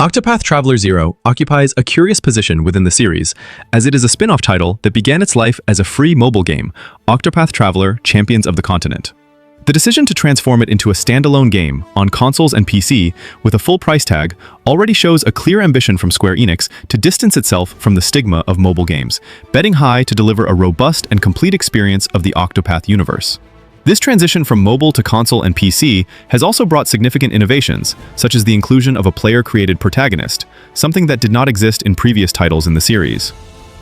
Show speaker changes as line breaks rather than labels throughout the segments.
Octopath Traveler 0 occupies a curious position within the series, as it is a spin-off title that began its life as a free mobile game, Octopath Traveler: Champions of the Continent. The decision to transform it into a standalone game on consoles and PC with a full price tag already shows a clear ambition from Square Enix to distance itself from the stigma of mobile games, betting high to deliver a robust and complete experience of the Octopath universe. This transition from mobile to console and PC has also brought significant innovations, such as the inclusion of a player-created protagonist, something that did not exist in previous titles in the series.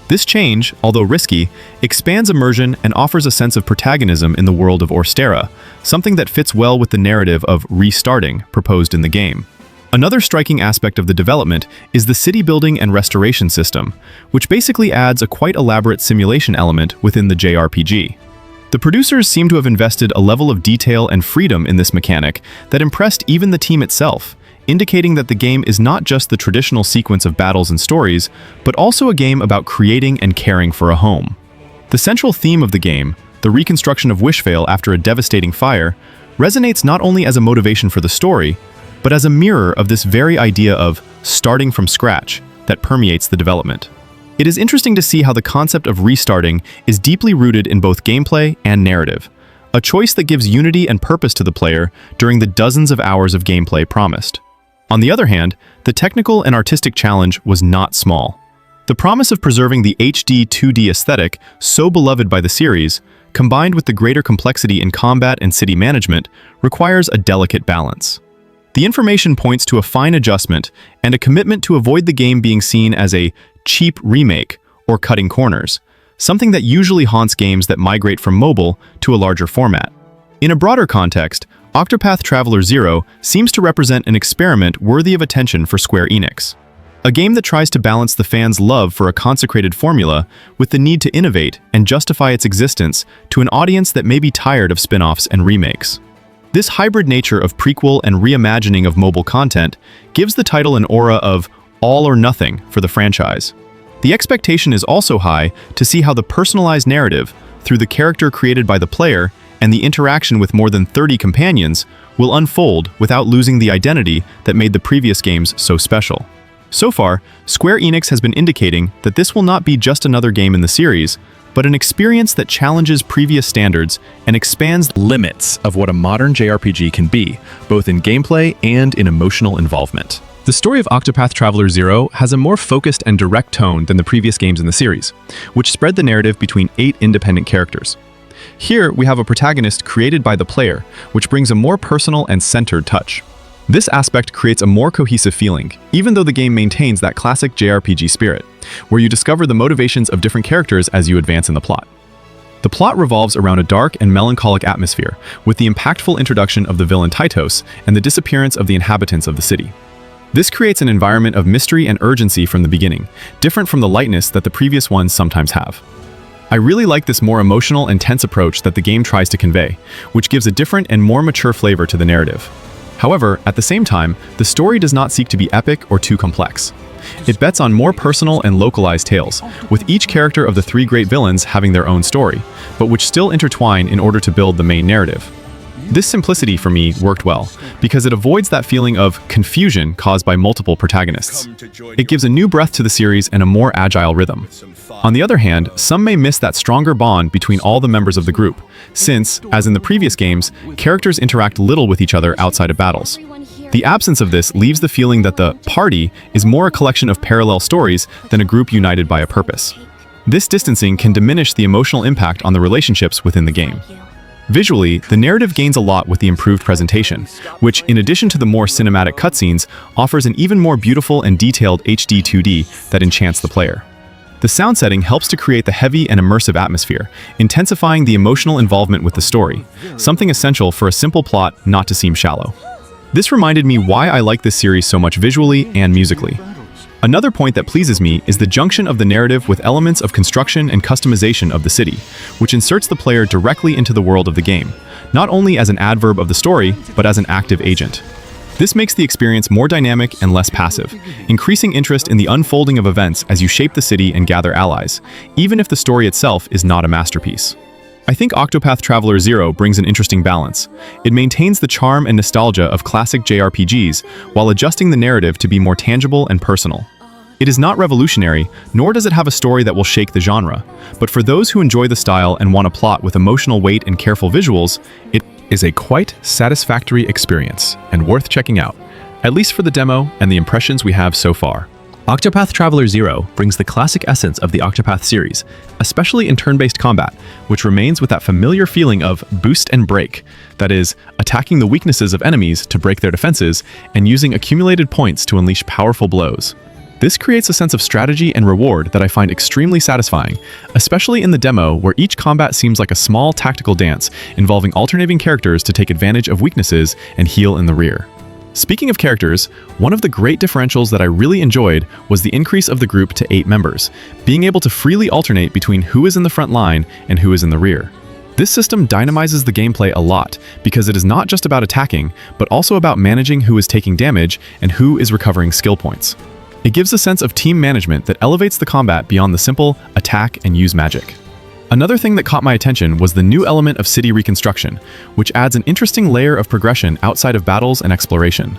This change, although risky, expands immersion and offers a sense of protagonism in the world of Orstera, something that fits well with the narrative of restarting proposed in the game. Another striking aspect of the development is the city building and restoration system, which basically adds a quite elaborate simulation element within the JRPG. The producers seem to have invested a level of detail and freedom in this mechanic that impressed even the team itself, indicating that the game is not just the traditional sequence of battles and stories, but also a game about creating and caring for a home. The central theme of the game, the reconstruction of Wishvale after a devastating fire, resonates not only as a motivation for the story, but as a mirror of this very idea of starting from scratch that permeates the development. It is interesting to see how the concept of restarting is deeply rooted in both gameplay and narrative, a choice that gives unity and purpose to the player during the dozens of hours of gameplay promised. On the other hand, the technical and artistic challenge was not small. The promise of preserving the HD 2D aesthetic so beloved by the series, combined with the greater complexity in combat and city management, requires a delicate balance. The information points to a fine adjustment and a commitment to avoid the game being seen as a cheap remake or cutting corners, something that usually haunts games that migrate from mobile to a larger format. In a broader context, Octopath Traveler 0 seems to represent an experiment worthy of attention for Square Enix. A game that tries to balance the fans' love for a consecrated formula with the need to innovate and justify its existence to an audience that may be tired of spin-offs and remakes. This hybrid nature of prequel and reimagining of mobile content gives the title an aura of all or nothing for the franchise. The expectation is also high to see how the personalized narrative, through the character created by the player and the interaction with more than 30 companions, will unfold without losing the identity that made the previous games so special. So far, Square Enix has been indicating that this will not be just another game in the series, but an experience that challenges previous standards and expands the limits of what a modern JRPG can be, both in gameplay and in emotional involvement. The story of Octopath Traveler 0 has a more focused and direct tone than the previous games in the series, which spread the narrative between 8 independent characters. Here, we have a protagonist created by the player, which brings a more personal and centered touch. This aspect creates a more cohesive feeling, even though the game maintains that classic JRPG spirit, where you discover the motivations of different characters as you advance in the plot. The plot revolves around a dark and melancholic atmosphere, with the impactful introduction of the villain Tytos and the disappearance of the inhabitants of the city. This creates an environment of mystery and urgency from the beginning, different from the lightness that the previous ones sometimes have. I really like this more emotional and tense approach that the game tries to convey, which gives a different and more mature flavor to the narrative. However, at the same time, the story does not seek to be epic or too complex. It bets on more personal and localized tales, with each character of the 3 great villains having their own story, but which still intertwine in order to build the main narrative. This simplicity for me worked well, because it avoids that feeling of confusion caused by multiple protagonists. It gives a new breath to the series and a more agile rhythm. On the other hand, some may miss that stronger bond between all the members of the group, since, as in the previous games, characters interact little with each other outside of battles. The absence of this leaves the feeling that the party is more a collection of parallel stories than a group united by a purpose. This distancing can diminish the emotional impact on the relationships within the game. Visually, the narrative gains a lot with the improved presentation, which, in addition to the more cinematic cutscenes, offers an even more beautiful and detailed HD 2D that enchants the player. The sound setting helps to create the heavy and immersive atmosphere, intensifying the emotional involvement with the story, something essential for a simple plot not to seem shallow. This reminded me why I like this series so much visually and musically. Another point that pleases me is the junction of the narrative with elements of construction and customization of the city, which inserts the player directly into the world of the game, not only as an adverb of the story, but as an active agent. This makes the experience more dynamic and less passive, increasing interest in the unfolding of events as you shape the city and gather allies, even if the story itself is not a masterpiece. I think Octopath Traveler 0 brings an interesting balance. It maintains the charm and nostalgia of classic JRPGs while adjusting the narrative to be more tangible and personal. It is not revolutionary, nor does it have a story that will shake the genre, but for those who enjoy the style and want a plot with emotional weight and careful visuals, it is a quite satisfactory experience and worth checking out, at least for the demo and the impressions we have so far. Octopath Traveler 0 brings the classic essence of the Octopath series, especially in turn-based combat, which remains with that familiar feeling of boost and break, that is, attacking the weaknesses of enemies to break their defenses and using accumulated points to unleash powerful blows. This creates a sense of strategy and reward that I find extremely satisfying, especially in the demo where each combat seems like a small tactical dance involving alternating characters to take advantage of weaknesses and heal in the rear. Speaking of characters, one of the great differentials that I really enjoyed was the increase of the group to 8 members, being able to freely alternate between who is in the front line and who is in the rear. This system dynamizes the gameplay a lot because it is not just about attacking, but also about managing who is taking damage and who is recovering skill points. It gives a sense of team management that elevates the combat beyond the simple attack and use magic. Another thing that caught my attention was the new element of city reconstruction, which adds an interesting layer of progression outside of battles and exploration.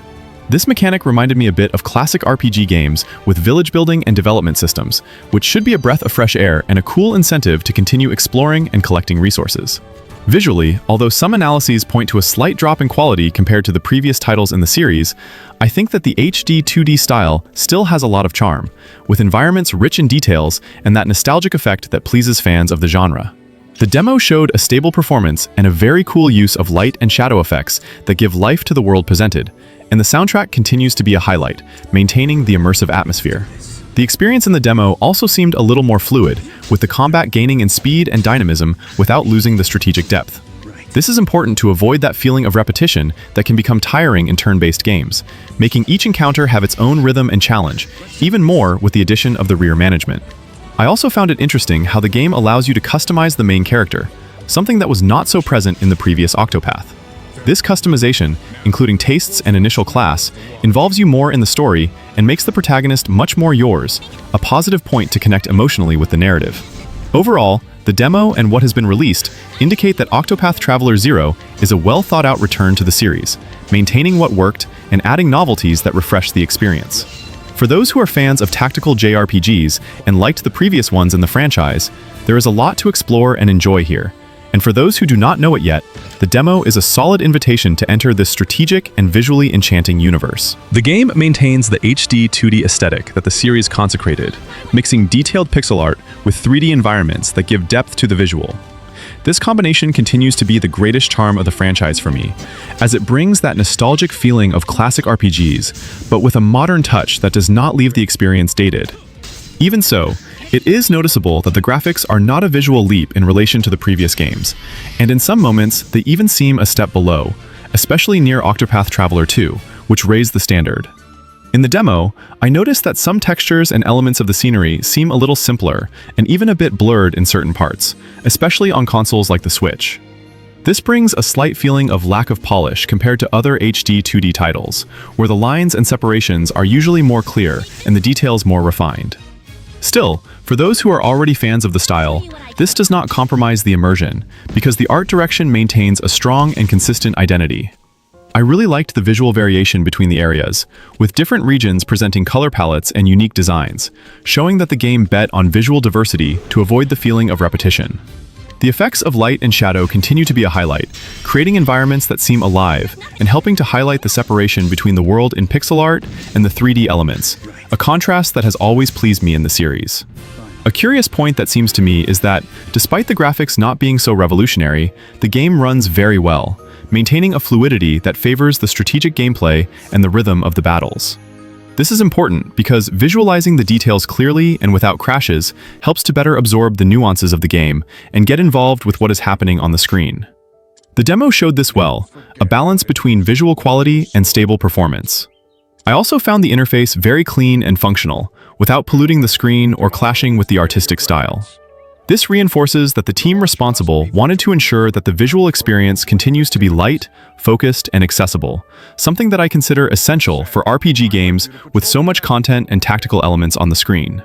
This mechanic reminded me a bit of classic RPG games with village building and development systems, which should be a breath of fresh air and a cool incentive to continue exploring and collecting resources. Visually, although some analyses point to a slight drop in quality compared to the previous titles in the series, I think that the HD 2D style still has a lot of charm, with environments rich in details and that nostalgic effect that pleases fans of the genre. The demo showed a stable performance and a very cool use of light and shadow effects that give life to the world presented, and the soundtrack continues to be a highlight, maintaining the immersive atmosphere. The experience in the demo also seemed a little more fluid, with the combat gaining in speed and dynamism without losing the strategic depth. This is important to avoid that feeling of repetition that can become tiring in turn-based games, making each encounter have its own rhythm and challenge, even more with the addition of the rear management. I also found it interesting how the game allows you to customize the main character, something that was not so present in the previous Octopath. This customization, including tastes and initial class, involves you more in the story and makes the protagonist much more yours, a positive point to connect emotionally with the narrative. Overall, the demo and what has been released indicate that Octopath Traveler 0 is a well-thought-out return to the series, maintaining what worked and adding novelties that refresh the experience. For those who are fans of tactical JRPGs and liked the previous ones in the franchise, there is a lot to explore and enjoy here. And for those who do not know it yet, the demo is a solid invitation to enter this strategic and visually enchanting universe. The game maintains the HD 2D aesthetic that the series consecrated, mixing detailed pixel art with 3D environments that give depth to the visual. This combination continues to be the greatest charm of the franchise for me, as it brings that nostalgic feeling of classic RPGs, but with a modern touch that does not leave the experience dated. Even so, it is noticeable that the graphics are not a visual leap in relation to the previous games, and in some moments they even seem a step below, especially near Octopath Traveler 2, which raised the standard. In the demo, I noticed that some textures and elements of the scenery seem a little simpler and even a bit blurred in certain parts, especially on consoles like the Switch. This brings a slight feeling of lack of polish compared to other HD 2D titles, where the lines and separations are usually more clear and the details more refined. Still, for those who are already fans of the style, this does not compromise the immersion, because the art direction maintains a strong and consistent identity. I really liked the visual variation between the areas, with different regions presenting color palettes and unique designs, showing that the game bet on visual diversity to avoid the feeling of repetition. The effects of light and shadow continue to be a highlight, creating environments that seem alive and helping to highlight the separation between the world in pixel art and the 3D elements, a contrast that has always pleased me in the series. A curious point that seems to me is that, despite the graphics not being so revolutionary, the game runs very well, maintaining a fluidity that favors the strategic gameplay and the rhythm of the battles. This is important because visualizing the details clearly and without crashes helps to better absorb the nuances of the game and get involved with what is happening on the screen. The demo showed this well, a balance between visual quality and stable performance. I also found the interface very clean and functional, without polluting the screen or clashing with the artistic style. This reinforces that the team responsible wanted to ensure that the visual experience continues to be light, focused, and accessible, something that I consider essential for RPG games with so much content and tactical elements on the screen.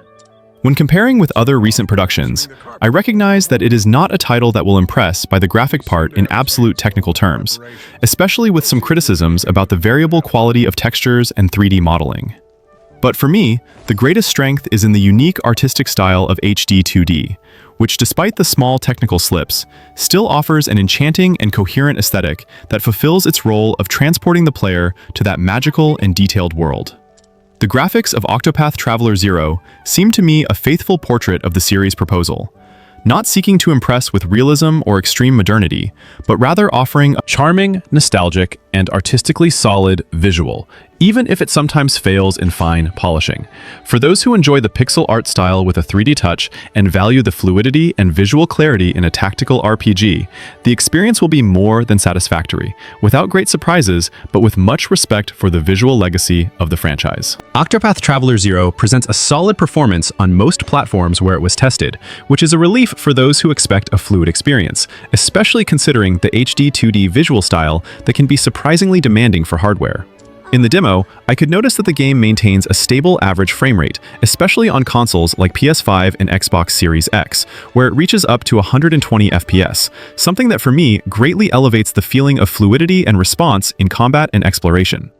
When comparing with other recent productions, I recognize that it is not a title that will impress by the graphic part in absolute technical terms, especially with some criticisms about the variable quality of textures and 3D modeling. But for me, the greatest strength is in the unique artistic style of HD 2D, which despite the small technical slips, still offers an enchanting and coherent aesthetic that fulfills its role of transporting the player to that magical and detailed world. The graphics of Octopath Traveler 0 seem to me a faithful portrait of the series' proposal, not seeking to impress with realism or extreme modernity, but rather offering a charming, nostalgic, and artistically solid visual, even if it sometimes fails in fine polishing. For those who enjoy the pixel art style with a 3D touch and value the fluidity and visual clarity in a tactical RPG, the experience will be more than satisfactory, without great surprises, but with much respect for the visual legacy of the franchise. Octopath Traveler 0 presents a solid performance on most platforms where it was tested, which is a relief for those who expect a fluid experience, especially considering the HD 2D visual style that can be surprisingly demanding for hardware. In the demo, I could notice that the game maintains a stable average frame rate, especially on consoles like PS5 and Xbox Series X, where it reaches up to 120 FPS, something that for me greatly elevates the feeling of fluidity and response in combat and exploration.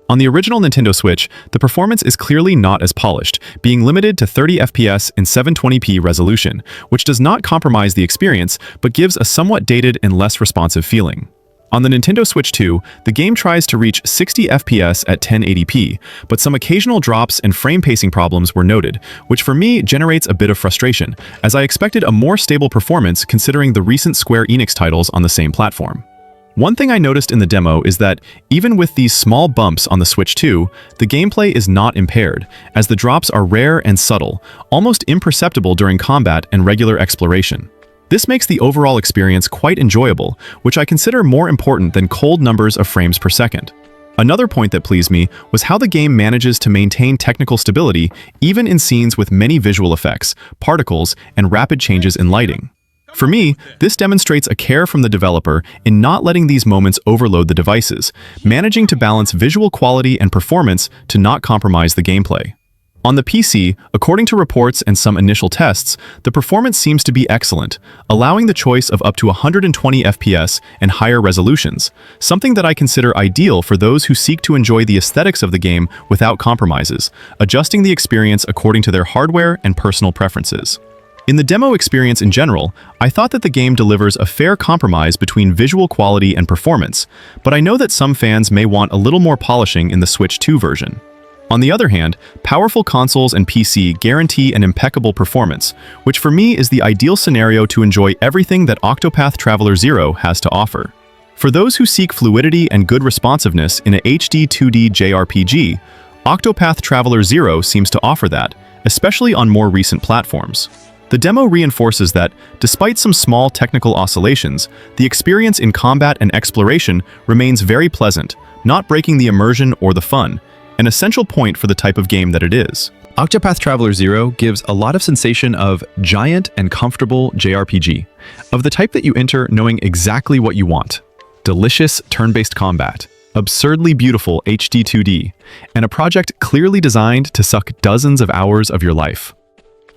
On the original Nintendo Switch, the performance is clearly not as polished, being limited to 30 FPS in 720p resolution, which does not compromise the experience, but gives a somewhat dated and less responsive feeling. On the Nintendo Switch 2, the game tries to reach 60 FPS at 1080p, but some occasional drops and frame pacing problems were noted, which for me generates a bit of frustration, as I expected a more stable performance considering the recent Square Enix titles on the same platform. One thing I noticed in the demo is that, even with these small bumps on the Switch 2, the gameplay is not impaired, as the drops are rare and subtle, almost imperceptible during combat and regular exploration. This makes the overall experience quite enjoyable, which I consider more important than cold numbers of frames per second. Another point that pleased me was how the game manages to maintain technical stability even in scenes with many visual effects, particles, and rapid changes in lighting. For me, this demonstrates a care from the developer in not letting these moments overload the devices, managing to balance visual quality and performance to not compromise the gameplay. On the PC, according to reports and some initial tests, the performance seems to be excellent, allowing the choice of up to 120 FPS and higher resolutions, something that I consider ideal for those who seek to enjoy the aesthetics of the game without compromises, adjusting the experience according to their hardware and personal preferences. In the demo experience in general, I thought that the game delivers a fair compromise between visual quality and performance, but I know that some fans may want a little more polishing in the Switch 2 version. On the other hand, powerful consoles and PC guarantee an impeccable performance, which for me is the ideal scenario to enjoy everything that Octopath Traveler 0 has to offer. For those who seek fluidity and good responsiveness in a HD 2D JRPG, Octopath Traveler 0 seems to offer that, especially on more recent platforms. The demo reinforces that, despite some small technical oscillations, the experience in combat and exploration remains very pleasant, not breaking the immersion or the fun, an essential point for the type of game that it is. Octopath Traveler 0 gives a lot of sensation of giant and comfortable JRPG, of the type that you enter knowing exactly what you want. Delicious turn-based combat, absurdly beautiful HD 2D, and a project clearly designed to suck dozens of hours of your life.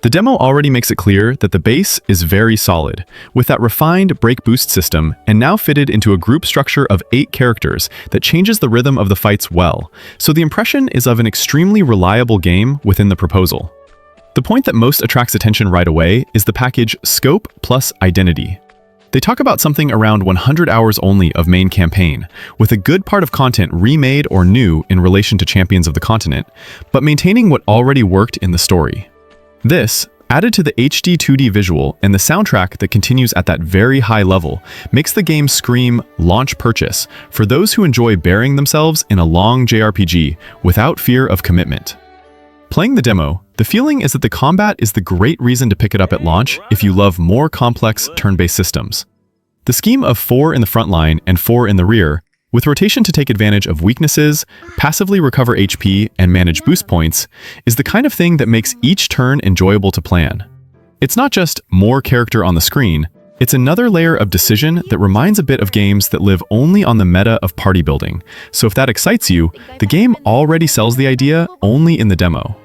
The demo already makes it clear that the base is very solid, with that refined break boost system and now fitted into a group structure of 8 characters that changes the rhythm of the fights well, so the impression is of an extremely reliable game within the proposal. The point that most attracts attention right away is the package Scope plus Identity. They talk about something around 100 hours only of main campaign, with a good part of content remade or new in relation to Champions of the Continent, but maintaining what already worked in the story. This, added to the HD 2D visual and the soundtrack that continues at that very high level, makes the game scream launch purchase for those who enjoy burying themselves in a long JRPG without fear of commitment. Playing the demo, the feeling is that the combat is the great reason to pick it up at launch if you love more complex turn-based systems. The scheme of 4 in the front line and 4 in the rear, with rotation to take advantage of weaknesses, passively recover HP, and manage boost points, is the kind of thing that makes each turn enjoyable to plan. It's not just more character on the screen, it's another layer of decision that reminds a bit of games that live only on the meta of party building, so if that excites you, the game already sells the idea only in the demo.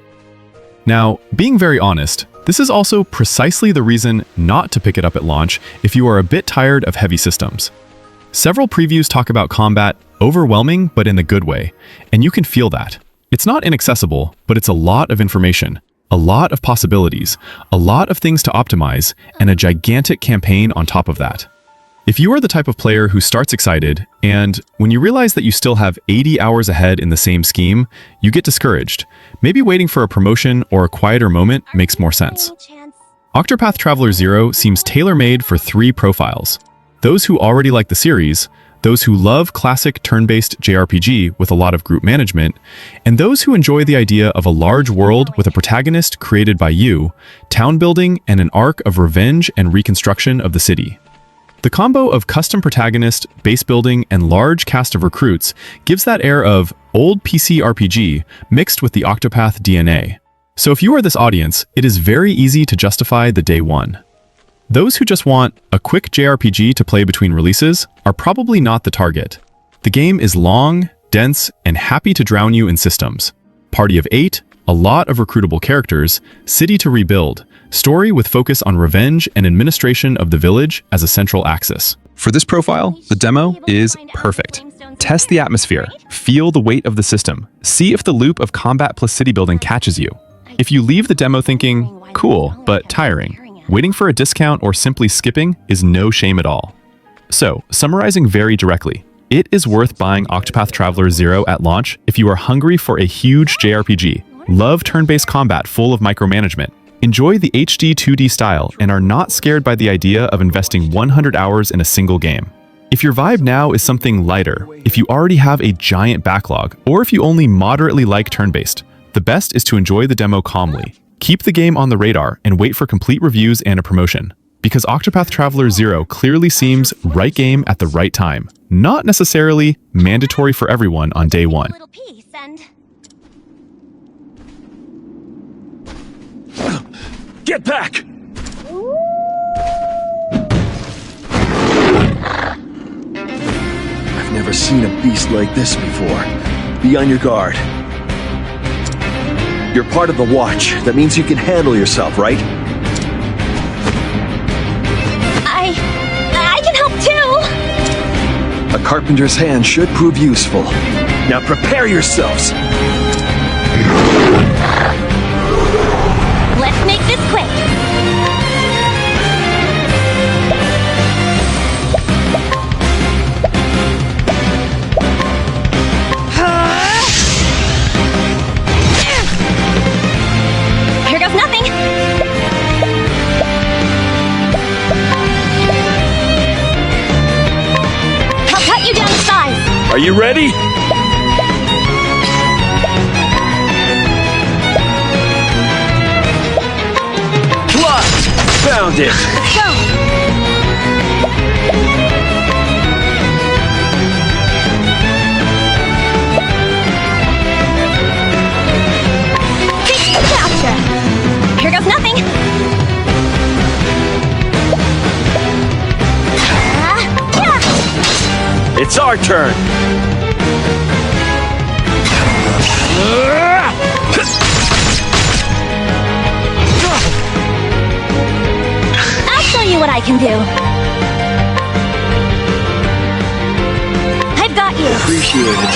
Now, being very honest, this is also precisely the reason not to pick it up at launch if you are a bit tired of heavy systems. Several previews talk about combat overwhelming, but in the good way, and you can feel that. It's not inaccessible, but it's a lot of information, a lot of possibilities, a lot of things to optimize, and a gigantic campaign on top of that. If you are the type of player who starts excited, and when you realize that you still have 80 hours ahead in the same scheme, you get discouraged, maybe waiting for a promotion or a quieter moment makes more sense. Octopath Traveler 0 seems tailor-made for 3 profiles. Those who already like the series, those who love classic turn-based JRPG with a lot of group management, and those who enjoy the idea of a large world with a protagonist created by you, town building, and an arc of revenge and reconstruction of the city. The combo of custom protagonist, base building, and large cast of recruits gives that air of old PC RPG mixed with the Octopath DNA. So if you are this audience, it is very easy to justify the day one. Those who just want a quick JRPG to play between releases are probably not the target. The game is long, dense, and happy to drown you in systems. Party of 8, a lot of recruitable characters, city to rebuild, story with focus on revenge and administration of the village as a central axis.
For this profile, the demo is perfect. Test the atmosphere, feel the weight of the system, see if the loop of combat plus city building catches you. If you leave the demo thinking, cool, but tiring, waiting for a discount or simply skipping is no shame at all. So, summarizing very directly, it is worth buying Octopath Traveler 0 at launch if you are hungry for a huge JRPG, love turn-based combat full of micromanagement, enjoy the HD 2D style, and are not scared by the idea of investing 100 hours in a single game. If your vibe now is something lighter, if you already have a giant backlog, or if you only moderately like turn-based, the best is to enjoy the demo calmly. Keep the game on the radar and wait for complete reviews and a promotion. Because Octopath Traveler 0 clearly seems right game at the right time, not necessarily mandatory for everyone on day one.
Get back! I've never seen a beast like this before. Be on your guard. You're part of the watch. That means you can handle yourself, right?
I can help too!
A carpenter's hand should prove useful. Now prepare yourselves!
Let's make this quick! Here goes nothing! I'll cut you down to size!
Are you ready? Found it!
Let's go! Faster! Here goes nothing!
It's our turn!
Show you what I can do. I've got you.
Appreciate it.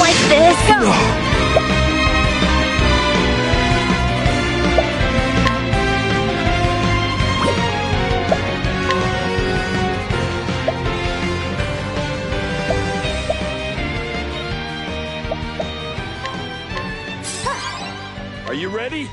Like this. Go.
Are you ready?